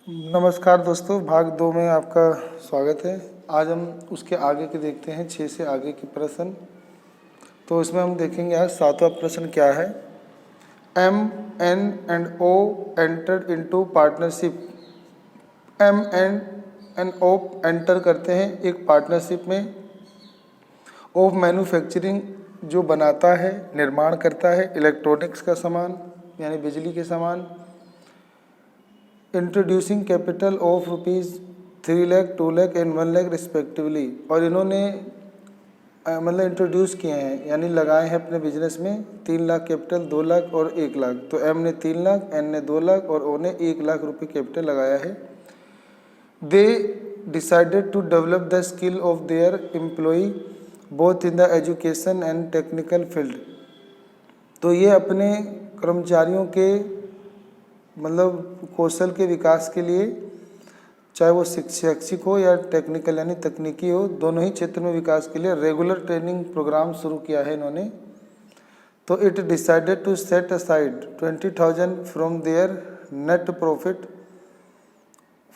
नमस्कार दोस्तों, भाग 2 में आपका स्वागत है। आज हम उसके आगे के देखते हैं, 6 से आगे के प्रश्न। तो इसमें हम देखेंगे आज 7वां प्रश्न क्या है। M, N and O entered into partnership। M, N and O enter करते हैं एक पार्टनरशिप में ऑफ मैन्युफैक्चरिंग, जो बनाता है, निर्माण करता है इलेक्ट्रॉनिक्स का सामान यानी बिजली के सामान। Introducing capital of ₹3 lakh, 2 lakh and 1 lakh respectively. और इन्होंने मतलब इंट्रोड्यूस किए हैं यानी लगाए हैं अपने बिजनेस में 3 लाख कैपिटल, 2 लाख और 1 लाख। तो एम ने 3 लाख, एन ने 2 लाख और ओ ने 1 लाख रुपये कैपिटल लगाया है। They decided to develop the skill of their employee both in the education and technical field. तो ये अपने कर्मचारियों के मतलब कौशल के विकास के लिए, चाहे वो शैक्षिक हो या टेक्निकल यानी तकनीकी हो, दोनों ही क्षेत्र में विकास के लिए रेगुलर ट्रेनिंग प्रोग्राम शुरू किया है इन्होंने। तो it decided to set aside 20,000 from their net profit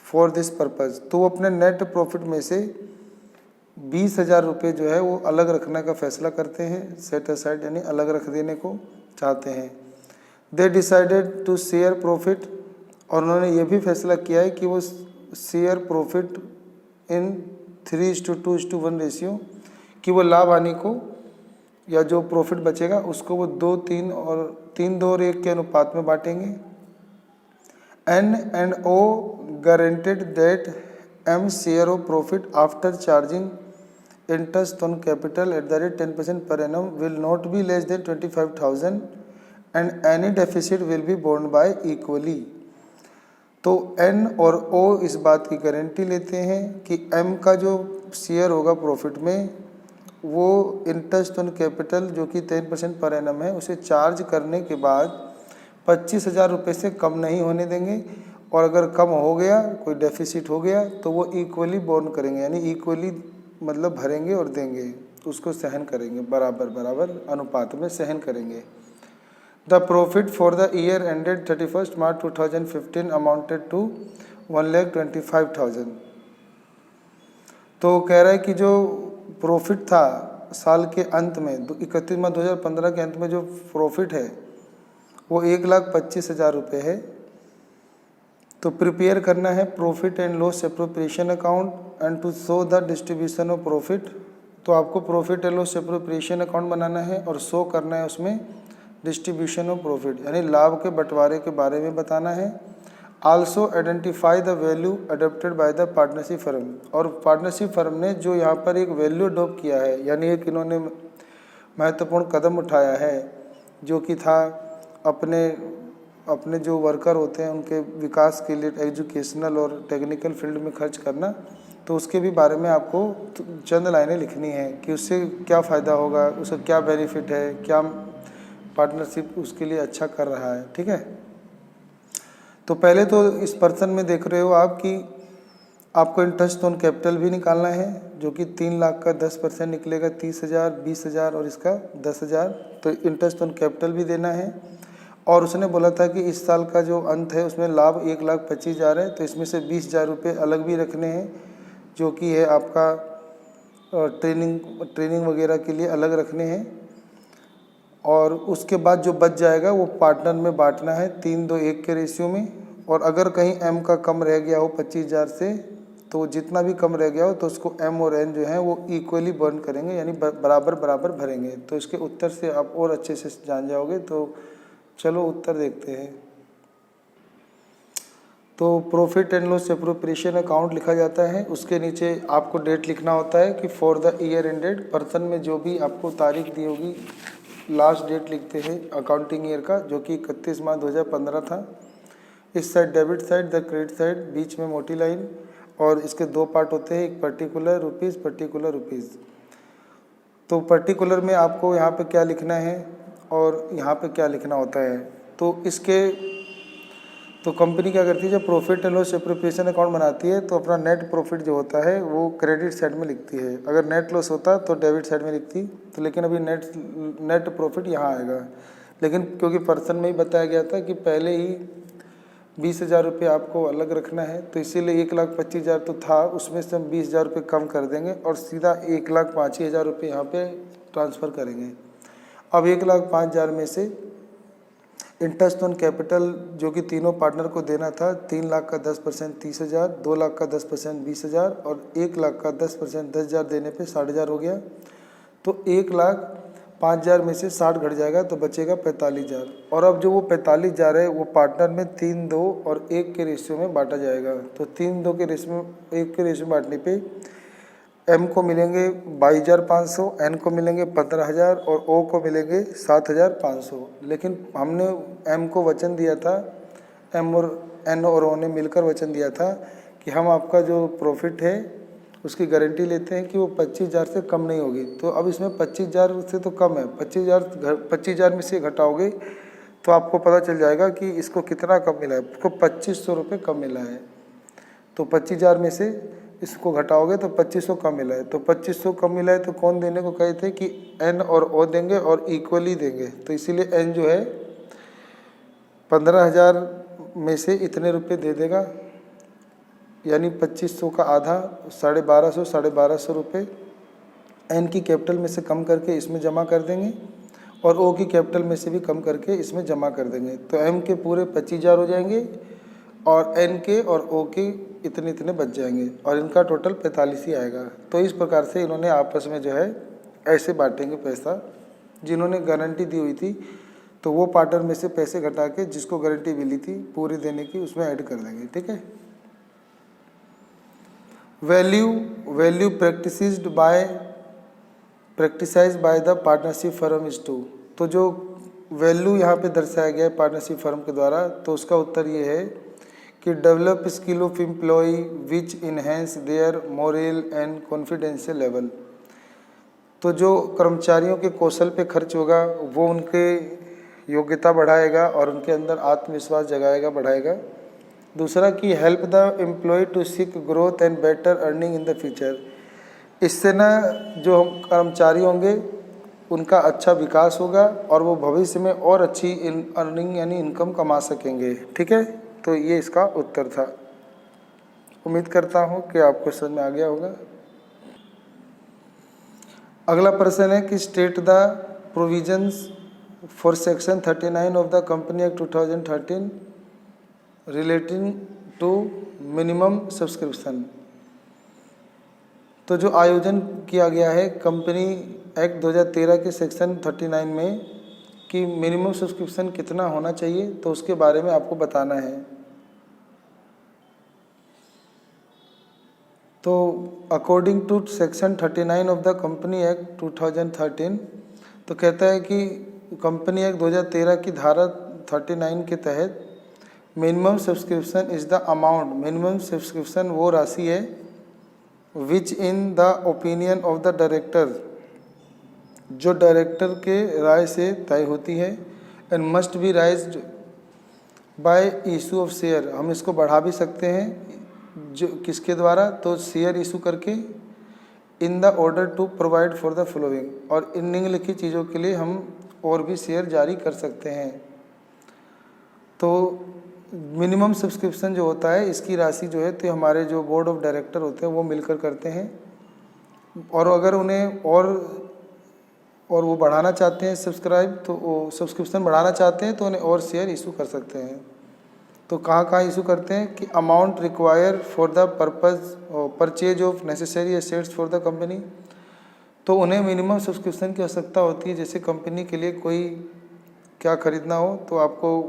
for this purpose. तो वो अपने नेट प्रॉफिट में से 20,000 रुपये जो है वो अलग रखने का फैसला करते हैं। सेट असाइड यानी अलग रख देने को चाहते हैं। They decided to share profit, और उन्होंने ये भी फैसला किया है कि वो शेयर प्रॉफिट इन 3:2:1 रेशियो, कि वो लाभ हानि को या जो प्रॉफिट बचेगा उसको वो 2-3 और 3-2-1 के अनुपात में बांटेंगे। N and O guaranteed that M share of profit after charging interest on capital at the rate 10% per annum will not be less than 25,000 and any deficit will be borne by equally. तो N और O इस बात की guarantee लेते हैं कि M का जो शेयर होगा प्रॉफिट में, वो इंटरेस्ट ऑन कैपिटल जो कि 10% पर एनम है, उसे चार्ज करने के बाद 25,000 रुपये से कम नहीं होने देंगे। और अगर कम हो गया, कोई डेफिसिट हो गया, तो वो इक्वली बोर्न करेंगे यानी इक्वली मतलब भरेंगे और देंगे, उसको सहन करेंगे, बराबर बराबर अनुपात में सहन करेंगे। The profit for the year ended 31st March 2015 amounted to 1,25,000। तो कह रहा है कि जो प्रॉफिट था साल के अंत में 31 मार्च 2015 के अंत में जो प्रॉफिट है वो 1,25,000 रुपये है। तो प्रिपेयर करना है profit and loss appropriation account and to show the distribution of profit. तो आपको profit and loss appropriation account बनाना है और शो करना है उसमें डिस्ट्रीब्यूशन ऑफ प्रॉफिट यानी लाभ के बंटवारे के बारे में बताना है। Also identify the value adopted by the partnership firm. और पार्टनरशिप फर्म ने जो यहाँ पर एक वैल्यू अडोप्ट किया है यानी एक इन्होंने महत्वपूर्ण कदम उठाया है, जो कि था अपने जो वर्कर होते हैं उनके विकास के लिए एजुकेशनल और टेक्निकल फील्ड में खर्च करना। तो उसके भी बारे में आपको चंद लाइनें लिखनी है कि उससे क्या फ़ायदा होगा, उसका क्या बेनिफिट है, क्या पार्टनरशिप उसके लिए अच्छा कर रहा है। ठीक है, तो पहले तो इस पर्सन में देख रहे हो आप कि आपको इंटरेस्ट ऑन कैपिटल भी निकालना है, जो कि 3 लाख का 10% निकलेगा 30,000, 20,000 और इसका 10,000। तो इंटरेस्ट ऑन कैपिटल भी देना है। और उसने बोला था कि इस साल का जो अंत है उसमें लाभ 1,25,000 है, तो इसमें से 20,000 रुपये अलग भी रखने हैं, जो कि है आपका ट्रेनिंग वगैरह के लिए अलग रखने हैं। और उसके बाद जो बच जाएगा वो पार्टनर में बांटना है 3-2-1 के रेशियो में। और अगर कहीं एम का कम रह गया हो 25,000 से, तो जितना भी कम रह गया हो तो उसको एम और एन जो है वो इक्वली बर्न करेंगे यानी बराबर बराबर भरेंगे। तो इसके उत्तर से आप और अच्छे से जान जाओगे। तो चलो उत्तर देखते हैं। तो profit and loss appropriation account लिखा जाता है, उसके नीचे आपको डेट लिखना होता है कि for the year ended. Person में जो भी आपको तारीख दी होगी, लास्ट डेट लिखते हैं अकाउंटिंग ईयर का, जो कि 31 मार्च 2015 था। इस side debit side, the credit side, बीच में मोटी लाइन। और इसके 2 पार्ट होते हैं, एक पर्टिकुलर रुपीज़, पर्टिकुलर रुपीज़। तो पर्टिकुलर में आपको यहाँ पे क्या लिखना है और यहाँ पे क्या लिखना होता है। तो कंपनी क्या करती है, जब profit and loss appropriation account बनाती है तो अपना नेट प्रॉफिट जो होता है वो क्रेडिट साइड में लिखती है। अगर नेट लॉस होता तो डेबिट साइड में लिखती। तो लेकिन अभी नेट प्रॉफिट यहाँ आएगा। लेकिन क्योंकि पर्सन में ही बताया गया था कि पहले ही 20,000 रुपये आपको अलग रखना है, तो इसीलिए 1,25,000 तो था, उसमें से हम 20,000 रुपये कम कर देंगे और सीधा 1,05,000 रुपये यहाँ पे ट्रांसफ़र करेंगे। अब 1,05,000 में से इंटरेस्ट ऑन कैपिटल जो कि तीनों पार्टनर को देना था, 3 लाख का 10% 30,000, 2 लाख का 10% 20,000 और 1 लाख का 10% 10,000 देने पे 60,000 हो गया। तो 1,05,000 में से 60 घट जाएगा तो बचेगा 45,000। और अब जो वो 45,000 है वो पार्टनर में 3-2 और 1 के रेशियो में बांटा जाएगा। तो 3-2 के रेशियो में 1 के रेशियो में बांटने पे एम को मिलेंगे 22,500, एन को मिलेंगे 15,000 और ओ को मिलेंगे 7,500। लेकिन हमने एम को वचन दिया था, एम और एन और ओ ने मिलकर वचन दिया था कि हम आपका जो प्रॉफिट है उसकी गारंटी लेते हैं कि वो 25,000 से कम नहीं होगी। तो अब इसमें 25,000 से तो कम है, 25,000 में से घटाओगे तो आपको पता चल जाएगा कि इसको कितना कम मिला है। इसको 2,500 रुपये कम मिला है। तो 25,000 में से इसको घटाओगे तो 2,500 कम मिला है। तो 2,500 कम मिला है तो कौन देने को कहे थे कि एन और ओ देंगे और इक्वली देंगे। तो इसीलिए एन जो है 15,000 में से इतने रुपए दे देगा, यानी 2,500 का आधा 1,250 रुपये एन की कैपिटल में से कम करके इसमें जमा कर देंगे और ओ की कैपिटल में से भी कम करके इसमें जमा कर देंगे। तो एम के पूरे 25,000 हो जाएंगे और एन के और ओ के इतने इतने बच जाएंगे और इनका टोटल 45 ही आएगा। तो इस प्रकार से इन्होंने आपस में जो है ऐसे बांटेंगे पैसा। जिन्होंने गारंटी दी हुई थी तो वो पार्टनर में से पैसे घटा के जिसको गारंटी मिली थी पूरी देने की उसमें ऐड कर देंगे। ठीक है। Value practised by the partnership firm is 2। तो जो वैल्यू यहाँ पे दर्शाया गया है पार्टनरशिप फर्म के द्वारा, तो उसका उत्तर ये है कि develop skill of employ which enhance their moral and confidential level. तो जो कर्मचारियों के कौशल पे खर्च होगा वो उनके योग्यता बढ़ाएगा और उनके अंदर आत्मविश्वास जगाएगा, बढ़ाएगा। दूसरा कि help the employ to seek growth and better earning in the future. इससे ना जो कर्मचारी होंगे उनका अच्छा विकास होगा और वो भविष्य में और अच्छी अर्निंग यानी इनकम कमा सकेंगे। ठीक है। तो ये इसका उत्तर था। उम्मीद करता हूँ कि आपको समझ में आ गया होगा। अगला प्रश्न है कि state the provisions for section 39 of the company act 2013 relating to minimum subscription. तो जो आयोजन किया गया है कंपनी एक्ट 2013 के सेक्शन 39 में कि मिनिमम सब्सक्रिप्शन कितना होना चाहिए, तो उसके बारे में आपको बताना है। तो according to section 39 of the company act 2013, तो कहता है कि कंपनी एक्ट 2013 की धारा 39 के तहत minimum subscription is the amount, minimum subscription वो राशि है which in the opinion of the director, जो डायरेक्टर के राय से तय होती है, and must be raised by issue of share. हम इसको बढ़ा भी सकते हैं जो किसके द्वारा, तो शेयर इशू करके, in the order to provide for the following, और इन निम्नलिखित चीज़ों के लिए हम और भी शेयर जारी कर सकते हैं। तो मिनिमम सब्सक्रिप्शन जो होता है इसकी राशि जो है तो हमारे जो बोर्ड ऑफ डायरेक्टर होते हैं वो मिलकर करते हैं, और अगर उन्हें और वो बढ़ाना चाहते हैं तो वो सब्सक्रिप्शन बढ़ाना चाहते हैं तो उन्हें और शेयर इशू कर सकते हैं। तो कहाँ इशू करते हैं कि amount require for the purpose purchase of necessary assets for the company. तो उन्हें मिनिमम सब्सक्रिप्शन की आवश्यकता होती है, जैसे कंपनी के लिए कोई क्या खरीदना हो, तो आपको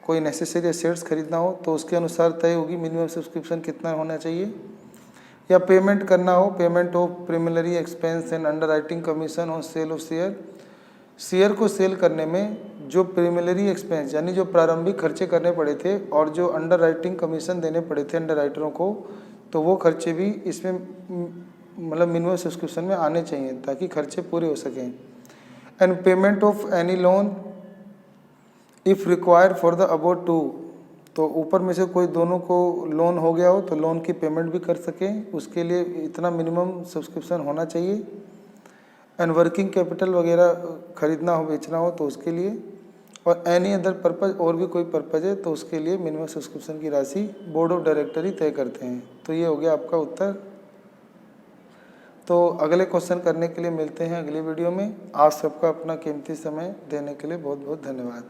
कोई नेसेसरी एसेट्स खरीदना हो तो उसके अनुसार तय होगी मिनिमम सब्सक्रिप्शन कितना होना चाहिए। या पेमेंट करना हो, payment of preliminary expense and under writing commission on sale of share को सेल करने में जो प्रीलिमिनरी एक्सपेंस यानी जो प्रारंभिक खर्चे करने पड़े थे और जो अंडर राइटिंग कमीशन देने पड़े थे अंडर राइटरों को, तो वो खर्चे भी इसमें मतलब मिनिमम सब्सक्रिप्शन में आने चाहिए ताकि खर्चे पूरे हो सकें। And payment of any loan if require for the above 2, तो ऊपर में से कोई दोनों को लोन हो गया हो तो लोन की पेमेंट भी कर सकें, उसके लिए इतना मिनिमम सब्सक्रिप्शन होना चाहिए। एंड वर्किंग कैपिटल वगैरह खरीदना हो, बेचना हो तो उसके लिए, और एनी अदर पर्पज़, और भी कोई पर्पज़ है तो उसके लिए मिनिमम सब्सक्रिप्शन की राशि बोर्ड ऑफ डायरेक्टर ही तय करते हैं। तो ये हो गया आपका उत्तर। तो अगले क्वेश्चन करने के लिए मिलते हैं अगली वीडियो में। आप सबका अपना कीमती समय देने के लिए बहुत बहुत धन्यवाद।